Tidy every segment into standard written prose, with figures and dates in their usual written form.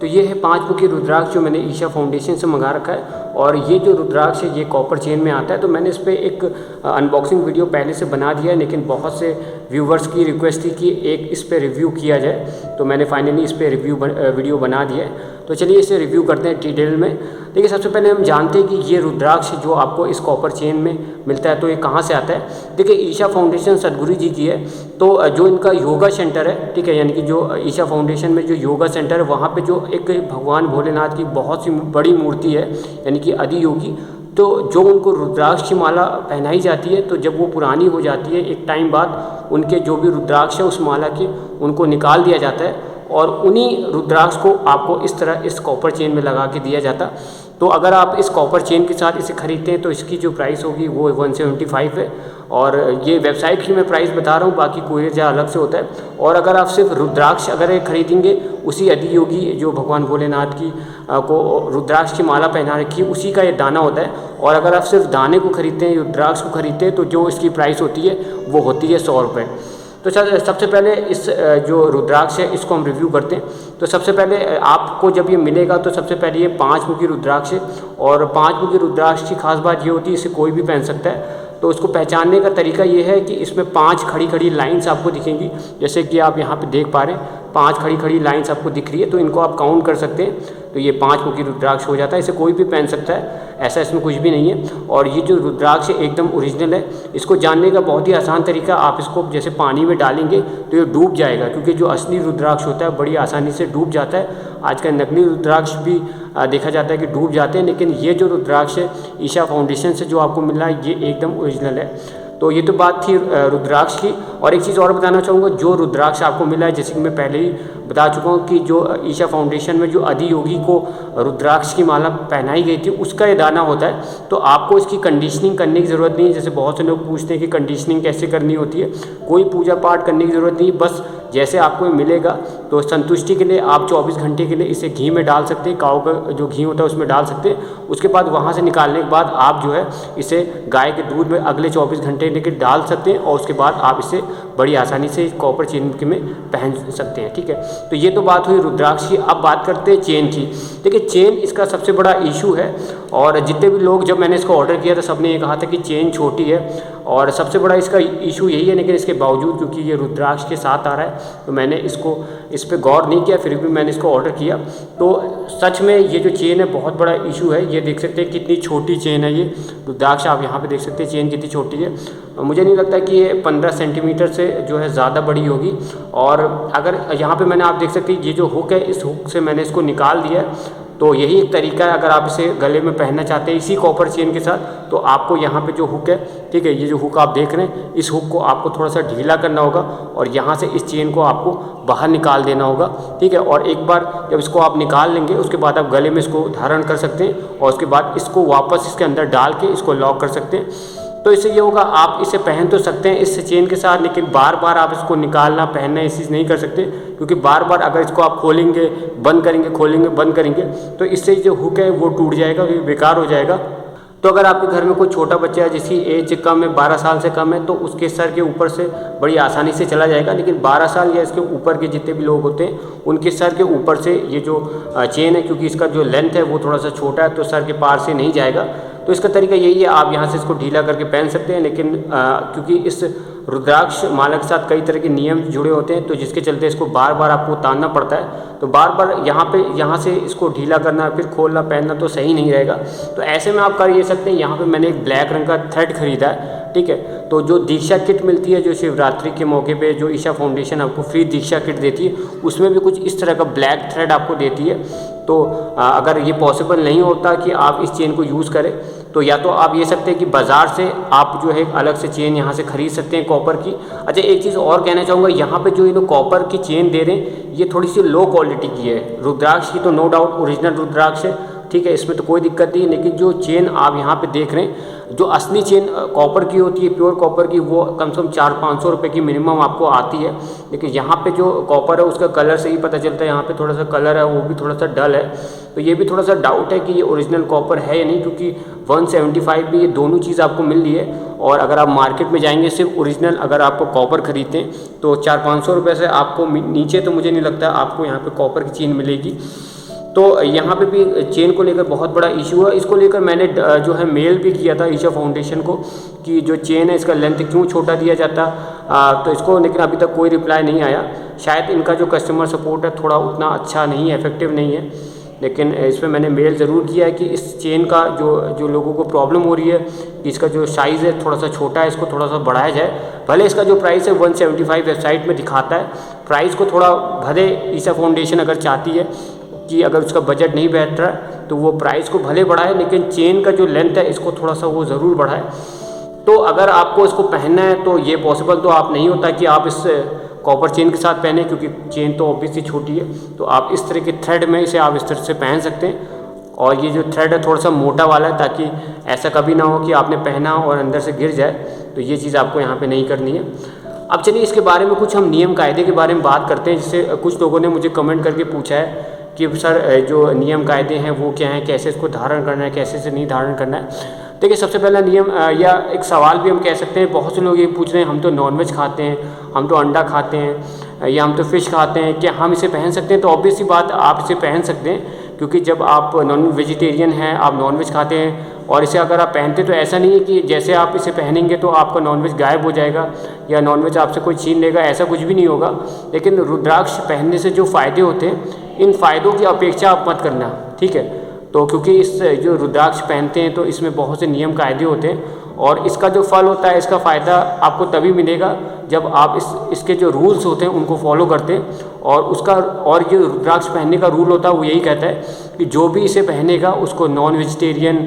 तो ये है 5 मुखी रुद्राक्ष जो मैंने ईशा फाउंडेशन से मंगा रखा है। और ये जो रुद्राक्ष है ये कॉपर चेन में आता है। तो मैंने इस पर एक अनबॉक्सिंग वीडियो पहले से बना दिया है, लेकिन बहुत से व्यूवर्स की रिक्वेस्ट थी कि एक इस पर रिव्यू किया जाए, तो मैंने फाइनली इस पर वीडियो बना दिया है। तो चलिए इसे रिव्यू करते हैं डिटेल में। देखिए, सबसे पहले हम जानते हैं कि ये रुद्राक्ष जो आपको इस कॉपर चेन में मिलता है तो ये कहाँ से आता है। देखिए, ईशा फाउंडेशन सदगुरु जी की है। तो जो इनका योगा सेंटर है, ठीक है, यानी कि जो ईशा फाउंडेशन में जो योगा सेंटर है वहाँ पे जो एक भगवान भोलेनाथ की बहुत सी बड़ी मूर्ति है, यानी कि आदि योगी। तो जो उनको रुद्राक्ष की माला पहनाई जाती है, तो जब वो पुरानी हो जाती है एक टाइम बाद उनके जो भी रुद्राक्ष है उस माला के उनको निकाल दिया जाता है और उन्हीं रुद्राक्ष को आपको इस तरह इस कॉपर चेन में लगा के दिया जाता। तो अगर आप इस कॉपर चेन के साथ इसे खरीदते हैं तो इसकी जो प्राइस होगी वो 175 है। और ये वेबसाइट की मैं प्राइस बता रहा हूँ, बाकी कोई जहाँ अलग से होता है। और अगर आप सिर्फ रुद्राक्ष अगर खरीदेंगे, उसी आदि योगी जो भगवान भोलेनाथ की को रुद्राक्ष की माला पहना रखी है उसी का ये दाना होता है। और अगर आप सिर्फ दाने को खरीदते हैं, रुद्राक्ष को खरीदते हैं, तो जो इसकी प्राइस होती है वो होती है 100 रुपये। तो सबसे पहले इस जो रुद्राक्ष है इसको हम रिव्यू करते हैं। तो सबसे पहले आपको जब ये मिलेगा तो सबसे पहले ये 5 मुखी रुद्राक्ष है। और 5 मुखी रुद्राक्ष की खास बात ये होती है इसे कोई भी पहन सकता है। तो उसको पहचानने का तरीका ये है कि इसमें 5 खड़ी खड़ी लाइंस आपको दिखेंगी, जैसे कि आप यहाँ पे देख पा रहे हैं 5 खड़ी खड़ी लाइंस आपको दिख रही है। तो इनको आप काउंट कर सकते हैं, तो ये 5 मुखी रुद्राक्ष हो जाता है। इसे कोई भी पहन सकता है, ऐसा इसमें कुछ भी नहीं है। और ये जो रुद्राक्ष है एकदम ओरिजिनल है। इसको जानने का बहुत ही आसान तरीका, आप इसको जैसे पानी में डालेंगे तो ये डूब जाएगा, क्योंकि जो असली रुद्राक्ष होता है बड़ी आसानी से डूब जाता है। आजकल नकली रुद्राक्ष भी देखा जाता है कि डूब जाते हैं, लेकिन ये जो रुद्राक्ष है ईशा फाउंडेशन से जो आपको मिल रहा है ये एकदम ओरिजिनल है। तो ये तो बात थी रुद्राक्ष की। और एक चीज़ और बताना चाहूँगा, जो रुद्राक्ष आपको मिला है, जैसे कि मैं पहले ही बता चुका हूँ कि जो ईशा फाउंडेशन में जो आदि योगी को रुद्राक्ष की माला पहनाई गई थी उसका ये दाना होता है। तो आपको इसकी कंडीशनिंग करने की ज़रूरत नहीं है। जैसे बहुत से लोग पूछते हैं कि कंडीशनिंग कैसे करनी होती है, कोई पूजा पाठ करने की ज़रूरत नहीं, बस जैसे आपको मिलेगा तो संतुष्टि के लिए आप 24 घंटे के लिए इसे घी में डाल सकते हैं, काऊ का जो घी होता है उसमें डाल सकते हैं। उसके बाद वहाँ से निकालने के बाद आप जो है इसे गाय के दूध में अगले 24 घंटे लेकर डाल सकते हैं और उसके बाद आप इसे बड़ी आसानी से कॉपर चेन में पहन सकते हैं। ठीक है, तो ये तो बात हुई रुद्राक्ष की। अब बात करते हैं चेन की। देखिए, चेन इसका सबसे बड़ा इशू है। और जितने भी लोग, जब मैंने इसको ऑर्डर किया था सबने ये कहा था कि चेन छोटी है, और सबसे बड़ा इसका इशू यही है। लेकिन इसके बावजूद क्योंकि ये रुद्राक्ष के साथ आ रहा है तो मैंने इस पर गौर नहीं किया, फिर भी मैंने इसको ऑर्डर किया। तो सच में ये जो चेन है बहुत बड़ा इशू है। ये देख सकते हैं कितनी छोटी चेन है, ये रुद्राक्ष आप यहाँ पे देख सकते हैं चेन कितनी छोटी है। मुझे नहीं लगता कि ये 15 सेंटीमीटर से जो है ज़्यादा बड़ी होगी। और अगर यहाँ पे मैंने आप देख सकते हैं ये जो हुक है, इस हुक से मैंने इसको निकाल दिया है। तो यही एक तरीका है, अगर आप इसे गले में पहनना चाहते हैं इसी कॉपर चेन के साथ, तो आपको यहाँ पे जो हुक है, ठीक है, ये जो हुक आप देख रहे हैं, इस हुक को आपको थोड़ा सा ढीला करना होगा और यहाँ से इस चेन को आपको बाहर निकाल देना होगा। ठीक है, और एक बार जब इसको आप निकाल लेंगे उसके बाद आप गले में इसको धारण कर सकते हैं और उसके बाद इसको वापस इसके अंदर डाल के इसको लॉक कर सकते हैं। तो इससे ये होगा, आप इसे पहन तो सकते हैं इस चेन के साथ, लेकिन बार बार आप इसको निकालना पहनना ये चीज़ नहीं कर सकते, क्योंकि बार बार अगर इसको आप खोलेंगे बंद करेंगे, खोलेंगे बंद करेंगे, तो इससे जो हुक है वो टूट जाएगा, बेकार हो जाएगा। तो अगर आपके घर में कोई छोटा बच्चा है जिसकी एज कम है, 12 साल से कम है, तो उसके सर के ऊपर से बड़ी आसानी से चला जाएगा। लेकिन 12 साल या इसके ऊपर के जितने भी लोग होते हैं उनके सर के ऊपर से ये जो चेन है, क्योंकि इसका जो लेंथ है वो थोड़ा सा छोटा है, तो सर के पार से नहीं जाएगा। तो इसका तरीका यही है, आप यहाँ से इसको ढीला करके पहन सकते हैं। लेकिन क्योंकि इस रुद्राक्ष माला के साथ कई तरह के नियम जुड़े होते हैं, तो जिसके चलते इसको बार बार आपको उतारना पड़ता है। तो बार बार यहाँ से इसको ढीला करना फिर खोलना पहनना तो सही नहीं रहेगा। तो ऐसे में आप कर ये सकते हैं, यहाँ पे मैंने एक ब्लैक रंग का थ्रेड खरीदा है। ठीक है, तो जो दीक्षा किट मिलती है, जो शिवरात्रि के मौके पे जो ईशा फाउंडेशन आपको फ्री दीक्षा किट देती है, उसमें भी कुछ इस तरह का ब्लैक थ्रेड आपको देती है। तो अगर ये पॉसिबल नहीं होता कि आप इस चेन को यूज़ करें, तो या तो आप ये सकते हैं कि बाज़ार से आप जो है अलग से चेन यहाँ से खरीद सकते हैं कॉपर की। अच्छा, एक चीज़ और कहना चाहूँगा, यहाँ पे जो ये लोग कॉपर की चेन दे रहे हैं ये थोड़ी सी लो क्वालिटी की है। रुद्राक्ष की तो नो डाउट ओरिजिनल रुद्राक्ष है, ठीक है, इसमें तो कोई दिक्कत नहीं है। लेकिन जो चेन आप यहाँ पे देख रहे हैं, जो असली चेन कॉपर की होती है, प्योर कॉपर की, वो कम से कम 400-500 रुपये की मिनिमम आपको आती है। लेकिन यहाँ पे जो कॉपर है उसका कलर से ही पता चलता है, यहाँ पे थोड़ा सा कलर है वो भी थोड़ा सा डल है। तो ये भी थोड़ा सा डाउट है कि ये ओरिजिनल कॉपर है या नहीं, क्योंकि 175 में ये दोनों चीज़ आपको मिल रही है। और अगर आप मार्केट में जाएंगे सिर्फ ओरिजिनल अगर आपको कॉपर खरीदते हैं तो 400-500 रुपये से आपको नीचे तो मुझे नहीं लगता आपको यहाँ पे कॉपर की चेन मिलेगी। तो यहाँ पे भी चेन को लेकर बहुत बड़ा इशू है। इसको लेकर मैंने जो है मेल भी किया था ईशा फाउंडेशन को कि जो चेन है इसका लेंथ क्यों छोटा दिया जाता, तो इसको लेकिन अभी तक कोई रिप्लाई नहीं आया। शायद इनका जो कस्टमर सपोर्ट है थोड़ा उतना अच्छा नहीं है, इफेक्टिव नहीं है, लेकिन इसमें मैंने मेल ज़रूर किया है कि इस चेन का जो लोगों को प्रॉब्लम हो रही है कि इसका जो साइज़ है थोड़ा सा छोटा है, इसको थोड़ा सा बढ़ाया जाए। भले इसका जो प्राइस है 175 वेबसाइट में दिखाता है, प्राइस को थोड़ा भले ईशा फाउंडेशन अगर चाहती है कि अगर उसका बजट नहीं बैठ रहा है तो वो प्राइस को भले बढ़ाए, लेकिन चेन का जो लेंथ है इसको थोड़ा सा वो ज़रूर बढ़ाए। तो अगर आपको इसको पहनना है तो ये पॉसिबल तो आप नहीं होता कि आप इस कॉपर चेन के साथ पहने, क्योंकि चेन तो ऑब्वियसली छोटी है। तो आप इस तरह के थ्रेड में इसे आप इस तरह से पहन सकते हैं, और ये जो थ्रेड है थोड़ा सा मोटा वाला है ताकि ऐसा कभी ना हो कि आपने पहना और अंदर से गिर जाए। तो ये चीज़ आपको यहाँ पे नहीं करनी है। अब चलिए इसके बारे में कुछ हम नियम कायदे के बारे में बात करते हैं, जिससे कुछ लोगों ने मुझे कमेंट करके पूछा है कि सर जो नियम कायदे हैं वो क्या हैं, कैसे इसको धारण करना है, कैसे से नहीं धारण करना है। देखिए सबसे पहला नियम या एक सवाल भी हम कह सकते हैं, बहुत से लोग ये पूछ रहे हैं हम तो नॉनवेज खाते हैं, हम तो अंडा खाते हैं, या हम तो फ़िश खाते हैं, क्या हम इसे पहन सकते हैं? तो ऑब्वियस सी बात आप इसे पहन सकते हैं, क्योंकि जब आप नॉन वेजिटेरियन हैं, आप नॉनवेज खाते हैं और इसे अगर आप पहनते तो ऐसा नहीं है कि जैसे आप इसे पहनेंगे तो आपका नॉनवेज गायब हो जाएगा या नॉनवेज आपसे कोई छीन लेगा, ऐसा कुछ भी नहीं होगा। लेकिन रुद्राक्ष पहनने से जो फ़ायदे होते हैं, इन फ़ायदों की अपेक्षा आप मत करना, ठीक है। तो क्योंकि इस जो रुद्राक्ष पहनते हैं तो इसमें बहुत से नियम कायदे होते हैं, और इसका जो फल होता है, इसका फ़ायदा आपको तभी मिलेगा जब आप इसके जो रूल्स होते हैं उनको फॉलो करते हैं। और ये रुद्राक्ष पहनने का रूल होता है वो यही कहता है कि जो भी इसे पहनेगा उसको नॉन वेजिटेरियन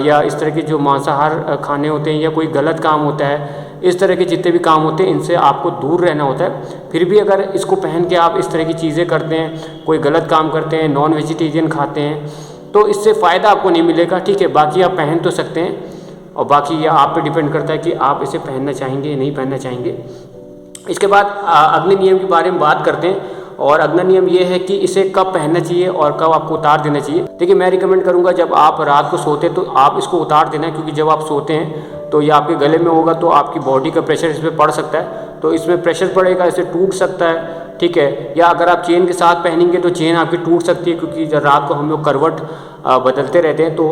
या इस तरह के जो मांसाहार खाने होते हैं या कोई गलत काम होता है, इस तरह के जितने भी काम होते हैं इनसे आपको दूर रहना होता है। फिर भी अगर इसको पहन के आप इस तरह की चीज़ें करते हैं, कोई गलत काम करते हैं, नॉन वेजिटेरियन खाते हैं, तो इससे फ़ायदा आपको नहीं मिलेगा, ठीक है। बाकी आप पहन तो सकते हैं, और बाकी यह आप पे डिपेंड करता है कि आप इसे पहनना चाहेंगे या नहीं पहनना चाहेंगे। इसके बाद अगले नियम के बारे में बात करते हैं, और अगला नियम ये है कि इसे कब पहनना चाहिए और कब आपको उतार देना चाहिए। देखिए मैं रिकमेंड करूँगा जब आप रात को सोते तो आप इसको उतार देना, क्योंकि जब आप सोते हैं तो ये आपके गले में होगा तो आपकी बॉडी का प्रेशर इस पर पड़ सकता है, तो इसमें प्रेशर पड़ेगा, इसे टूट सकता है, ठीक है। या अगर आप चेन के साथ पहनेंगे तो चेन आपकी टूट सकती है, क्योंकि जब रात को हम लोग करवट बदलते रहते हैं तो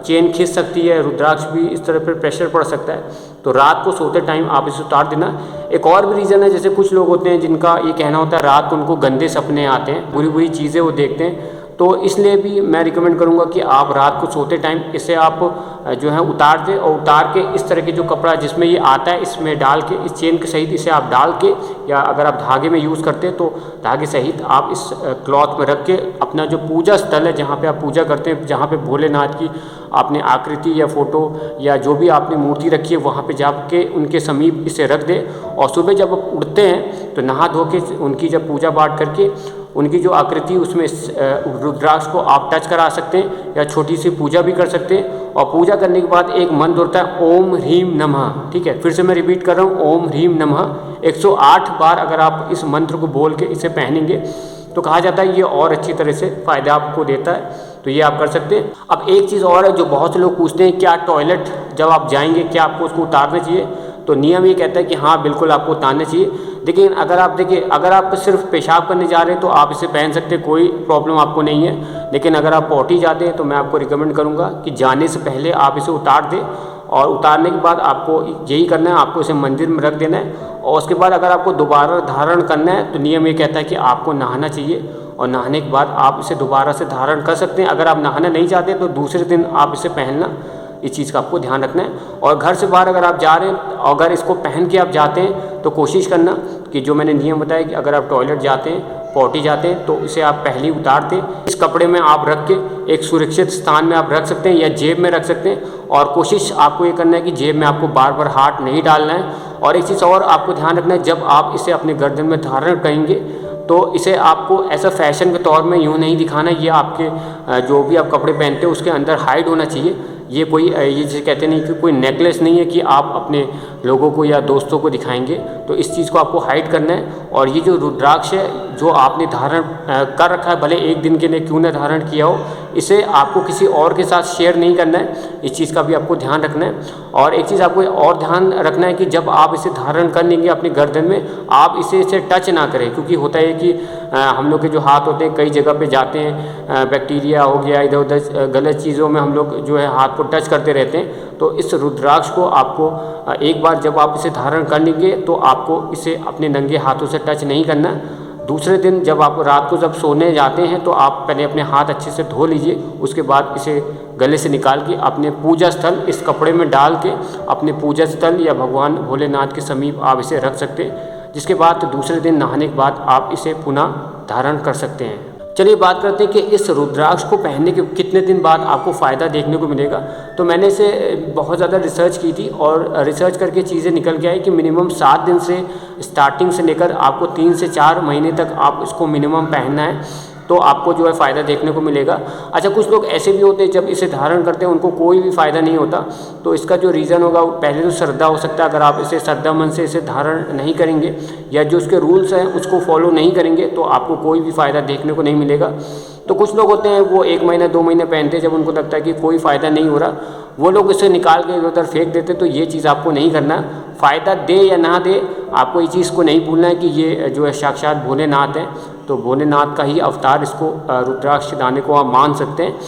चेन खिंच सकती है, रुद्राक्ष भी इस तरह पर प्रेशर पड़ सकता है। तो रात को सोते टाइम आप इसे उतार देना। एक और भी रीज़न है, जैसे कुछ लोग होते हैं जिनका ये कहना होता है रात को उनको गंदे सपने आते हैं, बुरी बुरी चीज़ें वो देखते हैं, तो इसलिए भी मैं रिकमेंड करूंगा कि आप रात को सोते टाइम इसे आप जो है उतार दें, और उतार के इस तरह के जो कपड़ा जिसमें ये आता है इसमें डाल के, इस चेन के सहित इसे आप डाल के, या अगर आप धागे में यूज़ करते हैं तो धागे सहित आप इस क्लॉथ में रख के अपना जो पूजा स्थल है जहाँ पे आप पूजा करते हैं, जहाँ पे भोलेनाथ की आपने आकृति या फोटो या जो भी आपने मूर्ति रखी है वहाँ पे जाके उनके समीप इसे रख दें, और सुबह जब आप उठते हैं तो नहा धो के उनकी जब पूजा पाठ करके उनकी जो आकृति उसमें रुद्राक्ष को आप टच करा सकते हैं, या छोटी सी पूजा भी कर सकते हैं। और पूजा करने के बाद एक मंत्र होता है ओम ह्रीम नमः, ठीक है। फिर से मैं रिपीट कर रहा हूँ, ओम ह्रीम नमः 108 बार अगर आप इस मंत्र को बोल के इसे पहनेंगे तो कहा जाता है ये और अच्छी तरह से फ़ायदा आपको देता है, तो ये आप कर सकते हैं। अब एक चीज़ और है जो बहुत से लोग पूछते हैं, क्या टॉयलेट जब आप जाएंगे क्या आपको उसको उतारना चाहिए? तो नियम ये कहता है कि हाँ बिल्कुल आपको उतारना चाहिए। लेकिन अगर आप सिर्फ पेशाब करने जा रहे हैं तो आप इसे पहन सकते हैं, कोई प्रॉब्लम आपको नहीं है। लेकिन अगर आप पॉटी जाते हैं तो मैं आपको रिकमेंड करूँगा कि जाने से पहले आप इसे उतार दें, और उतारने के बाद आपको यही करना है, आपको इसे मंदिर में रख देना है। और उसके बाद अगर आपको दोबारा धारण करना है तो नियम ये कहता है कि आपको नहाना चाहिए, और नहाने के बाद आप इसे दोबारा से धारण कर सकते हैं। अगर आप नहाना नहीं चाहते तो दूसरे दिन आप इसे पहनना, इस चीज़ का आपको ध्यान रखना है। और घर से बाहर अगर आप जा रहे हैं, अगर इसको पहन के आप जाते हैं तो कोशिश करना कि जो मैंने नियम बताया कि अगर आप टॉयलेट जाते हैं, पॉटी जाते हैं, तो इसे आप पहले ही उतार दें। इस कपड़े में आप रख के एक सुरक्षित स्थान में आप रख सकते हैं या जेब में रख सकते हैं, और कोशिश आपको ये करना है कि जेब में आपको बार बार हाथ नहीं डालना है। और एक चीज़ और आपको ध्यान रखना है, जब आप इसे अपने गर्दन में धारण करेंगे तो इसे आपको ऐसा फैशन के तौर में यूँ नहीं दिखाना, ये आपके जो भी आप कपड़े पहनते हैं उसके अंदर हाइड होना चाहिए। ये कोई ये जिसे कहते नहीं कि कोई नेकलेस नहीं है कि आप अपने लोगों को या दोस्तों को दिखाएंगे, तो इस चीज़ को आपको हाइड करना है। और ये जो रुद्राक्ष है जो आपने धारण कर रखा है, भले एक दिन के लिए क्यों ना धारण किया हो, इसे आपको किसी और के साथ शेयर नहीं करना है, इस चीज़ का भी आपको ध्यान रखना है। और एक चीज़ आपको और ध्यान रखना है कि जब आप इसे धारण कर लेंगे अपने गर्दन में, आप इसे टच ना करें, क्योंकि होता है कि हम लोग के जो हाथ होते हैं कई जगह पे जाते हैं, बैक्टीरिया हो गया, इधर उधर गलत चीज़ों में हम लोग जो है हाथ को टच करते रहते हैं। तो इस रुद्राक्ष को आपको एक बार जब आप इसे धारण कर लेंगे तो आपको इसे अपने नंगे हाथों से टच नहीं करना। दूसरे दिन जब आप रात को जब सोने जाते हैं तो आप पहले अपने हाथ अच्छे से धो लीजिए, उसके बाद इसे गले से निकाल के अपने पूजा स्थल इस कपड़े में डाल के अपने पूजा स्थल या भगवान भोलेनाथ के समीप आप इसे रख सकते हैं, जिसके बाद दूसरे दिन नहाने के बाद आप इसे पुनः धारण कर सकते हैं। चलिए बात करते हैं कि इस रुद्राक्ष को पहनने के कितने दिन बाद आपको फ़ायदा देखने को मिलेगा। तो मैंने इसे बहुत ज़्यादा रिसर्च की थी और रिसर्च करके चीज़ें निकल के आई कि मिनिमम 7 दिन से स्टार्टिंग से लेकर आपको 3 से 4 महीने तक आप इसको मिनिमम पहनना है, तो आपको जो है फ़ायदा देखने को मिलेगा। अच्छा, कुछ लोग ऐसे भी होते हैं जब इसे धारण करते हैं उनको कोई भी फ़ायदा नहीं होता, तो इसका जो रीज़न होगा पहले तो श्रद्धा हो सकता है। अगर आप इसे श्रद्धा मन से इसे धारण नहीं करेंगे या जो उसके रूल्स हैं उसको फॉलो नहीं करेंगे तो आपको कोई भी फ़ायदा देखने को नहीं मिलेगा। तो कुछ लोग होते हैं वो 1 महीना 2 महीने पहनते हैं, जब उनको लगता है कि कोई फ़ायदा नहीं हो रहा वो लोग इसे निकाल के इधर उधर फेंक देते। तो ये चीज़ आपको नहीं करना। फ़ायदा दे या ना दे, आपको ये चीज़ को नहीं भूलना है कि ये जो है साक्षात भोलेनाथ हैं, तो भोलेनाथ का ही अवतार इसको रुद्राक्ष दाने को आप मान सकते हैं।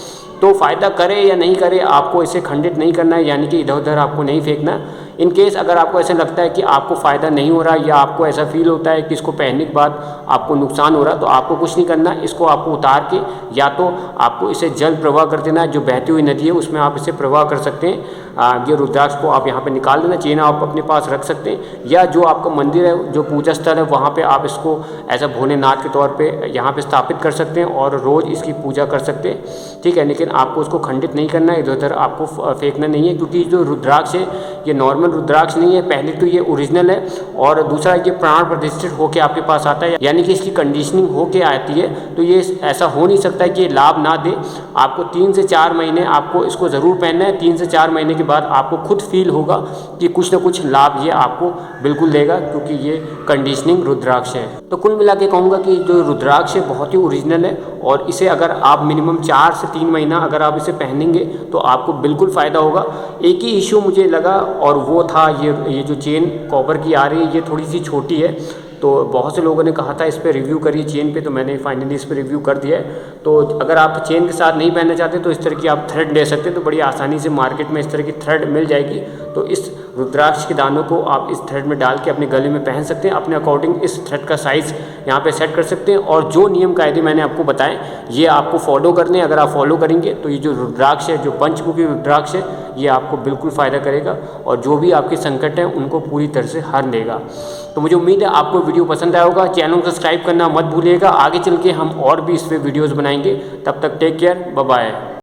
तो फ़ायदा करे या नहीं करे आपको इसे खंडित नहीं करना है, यानी कि इधर उधर आपको नहीं फेंकना। इन केस अगर आपको ऐसा लगता है कि आपको फ़ायदा नहीं हो रहा या आपको ऐसा फील होता है कि इसको पहनने के बाद आपको नुकसान हो रहा, तो आपको कुछ नहीं करना। इसको आपको उतार के या तो आपको इसे जल प्रवाह कर देना है, जो बहती हुई नदी है उसमें आप इसे प्रवाह कर सकते हैं। ये रुद्राक्ष को आप यहाँ पे निकाल देना, चेन आप अपने पास रख सकते हैं, या जो आपका मंदिर है, जो पूजा स्थल है, वहाँ पे आप इसको एज अ भोलेनाथ के तौर पे यहाँ पे स्थापित कर सकते हैं और रोज़ इसकी पूजा कर सकते हैं। ठीक है, लेकिन आपको उसको खंडित नहीं करना है, इधर उधर आपको फेंकना नहीं है, क्योंकि जो रुद्राक्ष है ये नॉर्मल रुद्राक्ष नहीं है। पहले तो ये ओरिजिनल है और दूसरा ये प्राण प्रतिष्ठित होके आपके पास आता है, यानी कि इसकी कंडीशनिंग होके आती है। तो ये ऐसा हो नहीं सकता है कि ये लाभ ना दे। आपको 3 से 4 महीने आपको इसको ज़रूर पहनना है। 3 से 4 महीने के बाद आपको खुद फील होगा कि कुछ ना कुछ लाभ ये आपको बिल्कुल देगा, क्योंकि ये कंडीशनिंग रुद्राक्ष है। तो कुल मिला के कहूँगा कि जो रुद्राक्ष है बहुत ही ओरिजिनल है और इसे अगर आप मिनिमम 4 से 3 महीना अगर आप इसे पहनेंगे तो आपको बिल्कुल फ़ायदा होगा। एक ही इशू मुझे लगा और वो था ये जो चेन कॉपर की आ रही है ये थोड़ी सी छोटी है। तो बहुत से लोगों ने कहा था इस पर रिव्यू करिए चेन पे, तो मैंने फाइनली इस पर रिव्यू कर दिया है। तो अगर आप चेन के साथ नहीं पहनना चाहते तो इस तरह की आप थ्रेड ले सकते हैं, तो बड़ी आसानी से मार्केट में इस तरह की थ्रेड मिल जाएगी। तो इस रुद्राक्ष के दानों को आप इस थ्रेड में डाल के अपने गले में पहन सकते हैं। अपने अकॉर्डिंग इस थ्रेड का साइज़ यहाँ पे सेट कर सकते हैं और जो नियम कायदे मैंने आपको बताए ये आपको फॉलो करने हैं। अगर आप फॉलो करेंगे तो ये जो रुद्राक्ष है, जो पंचमुखी रुद्राक्ष है, ये आपको बिल्कुल फ़ायदा करेगा और जो भी आपके संकट हैं उनको पूरी तरह से हर देगा। तो मुझे उम्मीद है आपको वीडियो पसंद आया होगा। चैनल को सब्सक्राइब करना मत भूलिएगा। आगे चल के हम और भी इस पर वीडियोज़ बनाएंगे। तब तक टेक केयर, बाय बाय।